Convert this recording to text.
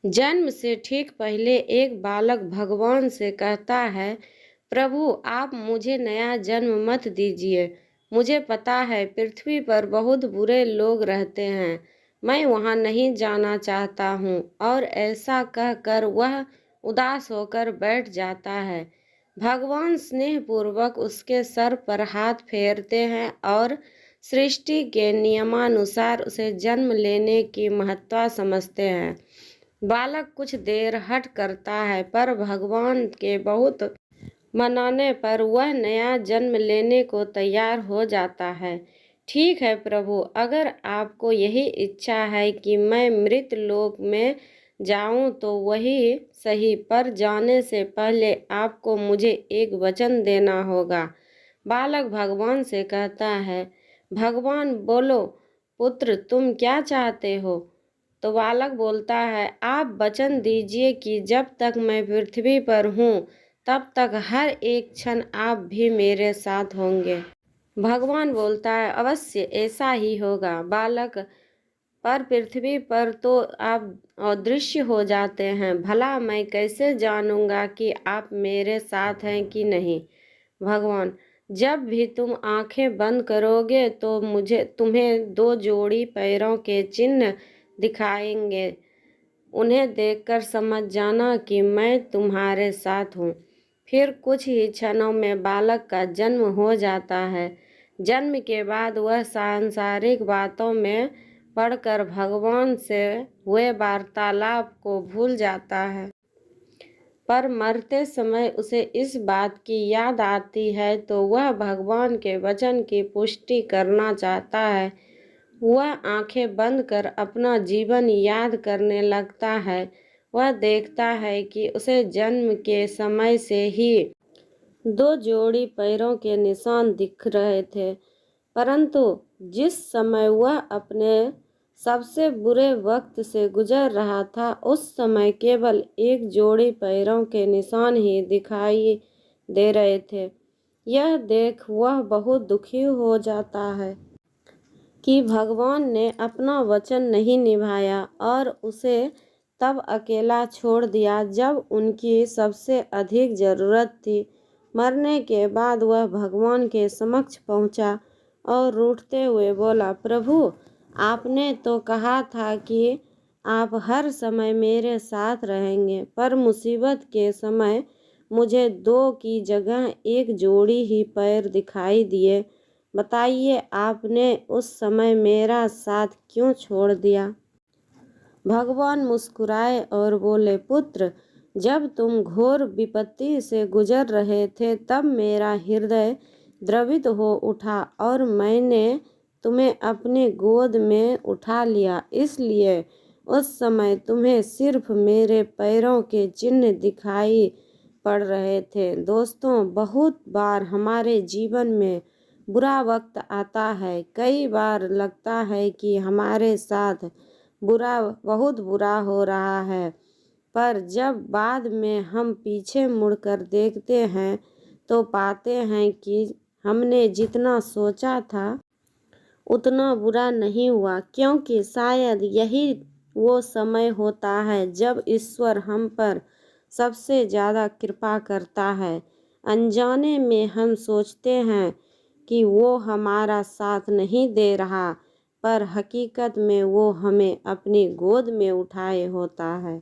जन्म से ठीक पहले एक बालक भगवान से कहता है, प्रभु आप मुझे नया जन्म मत दीजिए। मुझे पता है पृथ्वी पर बहुत बुरे लोग रहते हैं। मैं वहां नहीं जाना चाहता हूँ। और ऐसा कहकर वह उदास होकर बैठ जाता है। भगवान स्नेहपूर्वक उसके सर पर हाथ फेरते हैं और सृष्टि के नियमानुसार उसे जन्म लेने की महत्ता समझते हैं। बालक कुछ देर हठ करता है, पर भगवान के बहुत मनाने पर वह नया जन्म लेने को तैयार हो जाता है। ठीक है प्रभु, अगर आपको यही इच्छा है कि मैं मृत लोक में जाऊं तो वही सही, पर जाने से पहले आपको मुझे एक वचन देना होगा। बालक भगवान से कहता है, भगवान बोलो पुत्र, तुम क्या चाहते हो? तो बालक बोलता है, आप वचन दीजिए कि जब तक मैं पृथ्वी पर हूँ तब तक हर एक क्षण आप भी मेरे साथ होंगे। भगवान बोलता है, अवश्य ऐसा ही होगा बालक, पर पृथ्वी पर तो आप अदृश्य हो जाते हैं। भला मैं कैसे जानूंगा कि आप मेरे साथ हैं कि नहीं? भगवान, जब भी तुम आंखें बंद करोगे तो मुझे तुम्हें दो जोड़ी पैरों के चिन्ह दिखाएंगे। उन्हें देखकर समझ जाना कि मैं तुम्हारे साथ हूँ। फिर कुछ ही क्षणों में बालक का जन्म हो जाता है। जन्म के बाद वह सांसारिक बातों में पढ़कर भगवान से हुए वार्तालाप को भूल जाता है। पर मरते समय उसे इस बात की याद आती है तो वह भगवान के वचन की पुष्टि करना चाहता है। वह आंखें बंद कर अपना जीवन याद करने लगता है। वह देखता है कि उसे जन्म के समय से ही दो जोड़ी पैरों के निशान दिख रहे थे, परंतु जिस समय वह अपने सबसे बुरे वक्त से गुजर रहा था उस समय केवल एक जोड़ी पैरों के निशान ही दिखाई दे रहे थे। यह देख वह बहुत दुखी हो जाता है कि भगवान ने अपना वचन नहीं निभाया और उसे तब अकेला छोड़ दिया जब उनकी सबसे अधिक ज़रूरत थी। मरने के बाद वह भगवान के समक्ष पहुंचा और रूठते हुए बोला, प्रभु आपने तो कहा था कि आप हर समय मेरे साथ रहेंगे, पर मुसीबत के समय मुझे दो की जगह एक जोड़ी ही पैर दिखाई दिए। बताइए आपने उस समय मेरा साथ क्यों छोड़ दिया? भगवान मुस्कुराए और बोले, पुत्र जब तुम घोर विपत्ति से गुजर रहे थे तब मेरा हृदय द्रवित हो उठा और मैंने तुम्हें अपने गोद में उठा लिया। इसलिए उस समय तुम्हें सिर्फ मेरे पैरों के चिन्ह दिखाई पड़ रहे थे। दोस्तों, बहुत बार हमारे जीवन में बुरा वक्त आता है। कई बार लगता है कि हमारे साथ बहुत बुरा हो रहा है, पर जब बाद में हम पीछे मुड़कर देखते हैं तो पाते हैं कि हमने जितना सोचा था उतना बुरा नहीं हुआ, क्योंकि शायद यही वो समय होता है जब ईश्वर हम पर सबसे ज़्यादा कृपा करता है। अनजाने में हम सोचते हैं कि वो हमारा साथ नहीं दे रहा, पर हकीकत में वो हमें अपनी गोद में उठाए होता है।